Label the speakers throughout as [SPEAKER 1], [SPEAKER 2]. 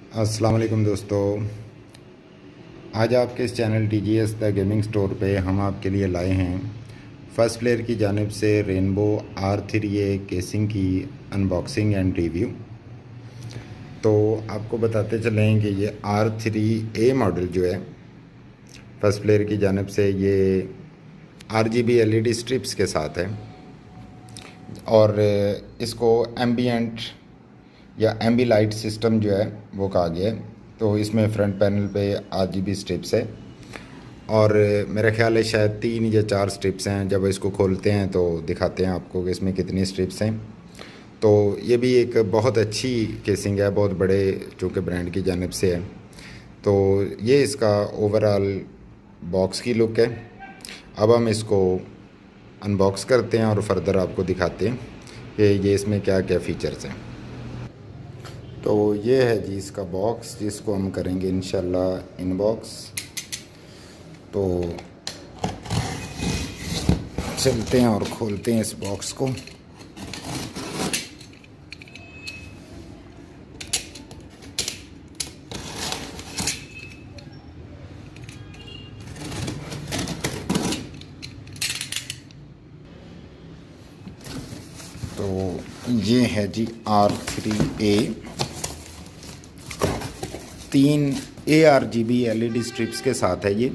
[SPEAKER 1] अस्सलाम वालेकुम दोस्तों। आज आपके इस channel TGS the gaming store पे हम आपके लिए लाए हैं फर्स्ट प्लेयर की जानिब से रेनबो R3A केसिंग की अनबॉक्सिंग एंड रिव्यू। तो आपको बताते चलें कि ये R3A मॉडल जो है फर्स्ट प्लेयर की जानिब से ये RGB LED स्ट्रिप्स के साथ है और इसको एम्बियंट या एम्बी लाइट सिस्टम जो है वो कहा गया है। तो इसमें फ्रंट पैनल पे RGB स्ट्रिप्स है और मेरा ख्याल है शायद 3 या 4 स्ट्रिप्स हैं। जब इसको खोलते हैं तो दिखाते हैं आपको कि इसमें कितनी स्ट्रिप्स हैं। तो ये भी एक बहुत अच्छी केसिंग है, बहुत बड़े चूँकि ब्रांड की जानिब से है। तो ये इसका ओवरऑल बॉक्स की लुक है। अब हम इसको अनबॉक्स करते हैं और फर्दर आपको दिखाते हैं कि ये इसमें क्या क्या फ़ीचर्स हैं। तो ये है जी इसका बॉक्स, जिसको हम करेंगे इंशाल्लाह इनबॉक्स। तो चलते हैं और खोलते हैं इस बॉक्स को। तो ये है जी R3A 3 ARGB LED स्ट्रिप्स के साथ है ये।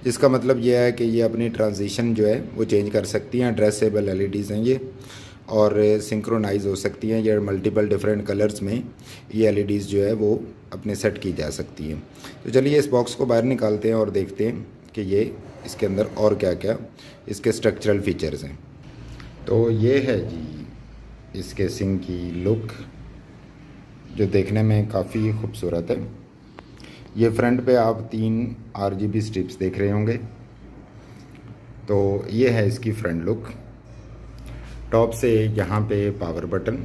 [SPEAKER 1] इसका मतलब यह है कि ये अपनी ट्रांजिशन जो है वो चेंज कर सकती हैं। ड्रेसेबल LEDs हैं ये और सिंक्रोनाइज हो सकती हैं। ये मल्टीपल डिफरेंट कलर्स में ये LEDs जो है वो अपने सेट की जा सकती हैं। तो चलिए इस बॉक्स को बाहर निकालते हैं और देखते हैं कि ये इसके अंदर और क्या क्या इसके स्ट्रक्चरल फीचर्स हैं। तो ये है जी इस केसिंग की लुक, जो देखने में काफ़ी खूबसूरत है। ये फ्रंट पे आप 3 RGB स्ट्रिप्स देख रहे होंगे। तो ये है इसकी फ्रंट लुक। टॉप से यहाँ पे पावर बटन,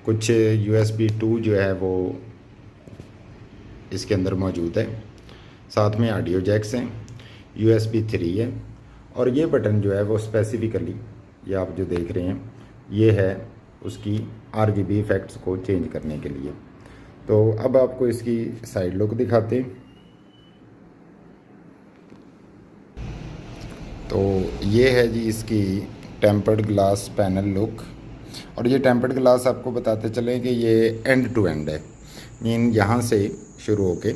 [SPEAKER 1] कुछ USB 2 जो है वो इसके अंदर मौजूद है। साथ में ऑडियो जैक्स हैं, USB 3 है और ये बटन जो है वो स्पेसिफिकली ये आप जो देख रहे हैं ये है उसकी RGB इफ़ेक्ट्स को चेंज करने के लिए। तो अब आपको इसकी साइड लुक दिखाते हैं। तो ये है जी इसकी टेम्पर्ड ग्लास पैनल लुक। और ये टेम्पर्ड ग्लास आपको बताते चलें कि ये एंड टू एंड है, मीन यहाँ से शुरू होके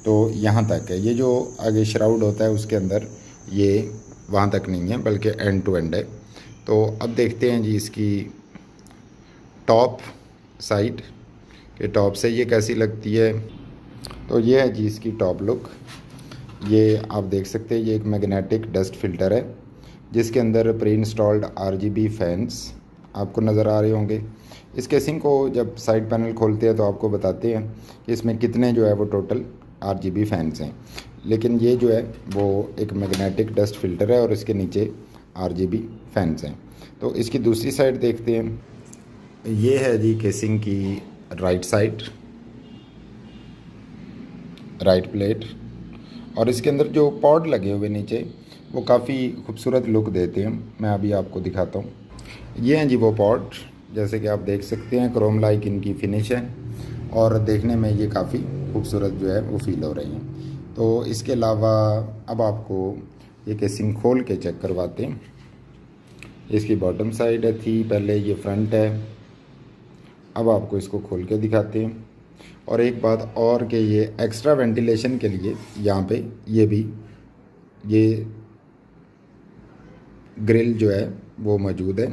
[SPEAKER 1] तो यहाँ तक है। ये जो आगे श्राउड होता है उसके अंदर ये वहाँ तक नहीं है, बल्कि एंड टू एंड है। तो अब देखते हैं जी इसकी टॉप साइड कि टॉप से ये कैसी लगती है। तो ये है जी इसकी टॉप लुक। ये आप देख सकते हैं ये एक मैग्नेटिक डस्ट फिल्टर है, जिसके अंदर प्री इंस्टॉल्ड RGB फैंस आपको नज़र आ रहे होंगे। इस केसिंग को जब साइड पैनल खोलते हैं तो आपको बताते हैं कि इसमें कितने जो है वो टोटल RGB फैंस हैं। लेकिन ये जो है वो एक मैग्नेटिक डस्ट फिल्टर है और इसके नीचे RGB फैंस हैं। तो इसकी दूसरी साइड देखते हैं। ये है जी केसिंग की राइट साइड, राइट प्लेट। और इसके अंदर जो पॉड लगे हुए नीचे वो काफ़ी खूबसूरत लुक देते हैं। मैं अभी आपको दिखाता हूँ। ये हैं जी वो पॉड, जैसे कि आप देख सकते हैं क्रोम लाइक इनकी फिनिश है और देखने में ये काफ़ी खूबसूरत जो है वो फील हो रही हैं। तो इसके अलावा अब आपको ये केसिंग खोल के चेक करवाते हैं। इसकी बॉटम साइड है थी पहले, ये फ्रंट है। अब आपको इसको खोल के दिखाते हैं। और एक बात और कि ये एक्स्ट्रा वेंटिलेशन के लिए यहाँ पे ये भी ये ग्रिल जो है वो मौजूद है,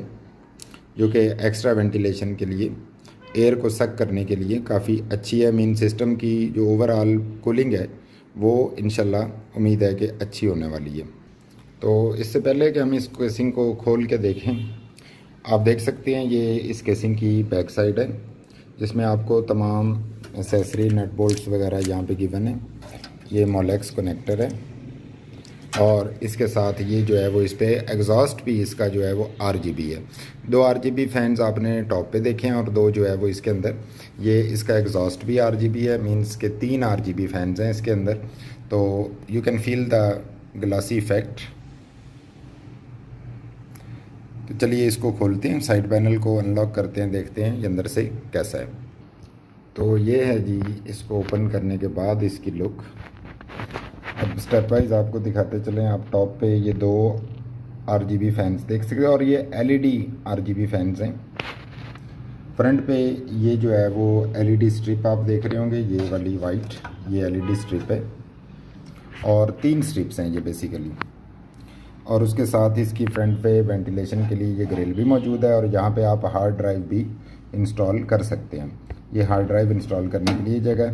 [SPEAKER 1] जो कि एक्स्ट्रा वेंटिलेशन के लिए एयर को सक करने के लिए काफ़ी अच्छी है। मीन सिस्टम की जो ओवरऑल कूलिंग है वो इंशाल्लाह उम्मीद है कि अच्छी होने वाली है। तो इससे पहले कि हम इस केसिंग को खोल के देखें, आप देख सकते हैं ये इस केसिंग की बैक साइड है, जिसमें आपको तमाम एसेसरी नट बोल्ट्स वगैरह यहाँ पे गिवन है। ये मोलेक्स कनेक्टर है और इसके साथ ये जो है वो इस पर एग्जॉस्ट भी इसका जो है वो RGB है। 2 RGB फैंस आपने टॉप पे देखे हैं और 2 जो है वो इसके अंदर ये इसका एग्जॉस्ट भी RGB है। मींस के 3 RGB फैंस हैं इसके अंदर। तो you can feel the glassy effect. तो चलिए इसको खोलते हैं, साइड पैनल को अनलॉक करते हैं, देखते हैं ये अंदर से कैसा है। तो ये है जी इसको ओपन करने के बाद इसकी लुक। अब स्टेप वाइज आपको दिखाते चलें। आप टॉप पे ये 2 RGB फैंस देख सकते हो और ये LED RGB फैंस हैं। फ्रंट पे ये जो है वो LED स्ट्रिप आप देख रहे होंगे, ये वाली वाइट, ये LED स्ट्रिप है और 3 स्ट्रिप्स हैं ये बेसिकली। और उसके साथ ही इसकी फ्रंट पे वेंटिलेशन के लिए ये ग्रिल भी मौजूद है और यहाँ पे आप हार्ड ड्राइव भी इंस्टॉल कर सकते हैं। ये हार्ड ड्राइव इंस्टॉल करने के लिए जगह।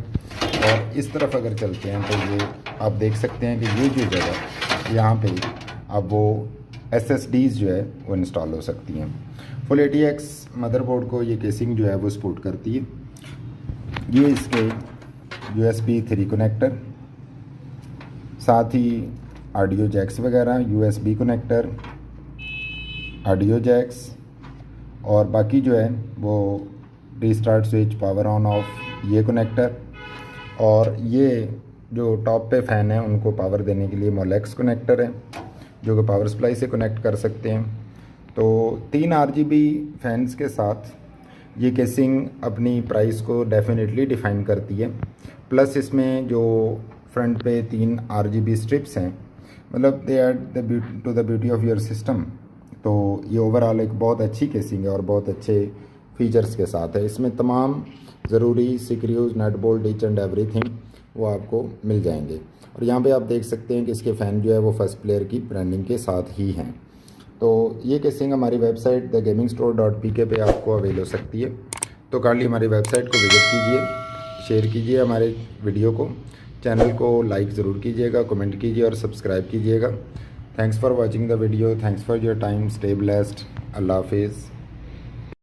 [SPEAKER 1] और इस तरफ अगर चलते हैं तो ये आप देख सकते हैं कि ये जो जगह यहाँ पे अब वो SSDs जो है वो इंस्टॉल हो सकती हैं। फुल ATX मदरबोर्ड को ये केसिंग जो है वो सपोर्ट करती है। ये इसके USB 3 कनेक्टर, साथ ही ऑडियो जैक्स वगैरह, USB कनेक्टर, ऑडियो जैक्स और बाकी जो है वो restart switch, power on off, ये कनेक्टर। और ये जो टॉप पे फ़ैन है उनको पावर देने के लिए मोलेक्स कनेक्टर है जो कि पावर सप्लाई से कनेक्ट कर सकते हैं। तो 3 RGB फैंस के साथ ये केसिंग अपनी प्राइस को डेफिनेटली डिफ़ाइन करती है। प्लस इसमें जो फ्रंट पे 3 RGB स्ट्रिप्स हैं, मतलब they add to the beauty of your system. तो ये ओवरऑल एक बहुत अच्छी केसिंग है और बहुत अच्छे फीचर्स के साथ है। इसमें तमाम ज़रूरी screws, nut bolt, each and everything वो आपको मिल जाएंगे। और यहाँ पे आप देख सकते हैं कि इसके फ़ैन जो है वो फर्स्ट प्लेयर की ब्रांडिंग के साथ ही हैं। तो ये केसिंग हमारी वेबसाइट thegamingstore.pk पे आपको अवेल हो सकती है। तो काइंडली हमारी वेबसाइट को विजिट कीजिए, शेयर कीजिए हमारे वीडियो को, चैनल को लाइक ज़रूर कीजिएगा, कमेंट कीजिए और सब्सक्राइब कीजिएगा। Thanks for watching the video, thanks for your time, stay blessed, अल्लाह हाफिज़।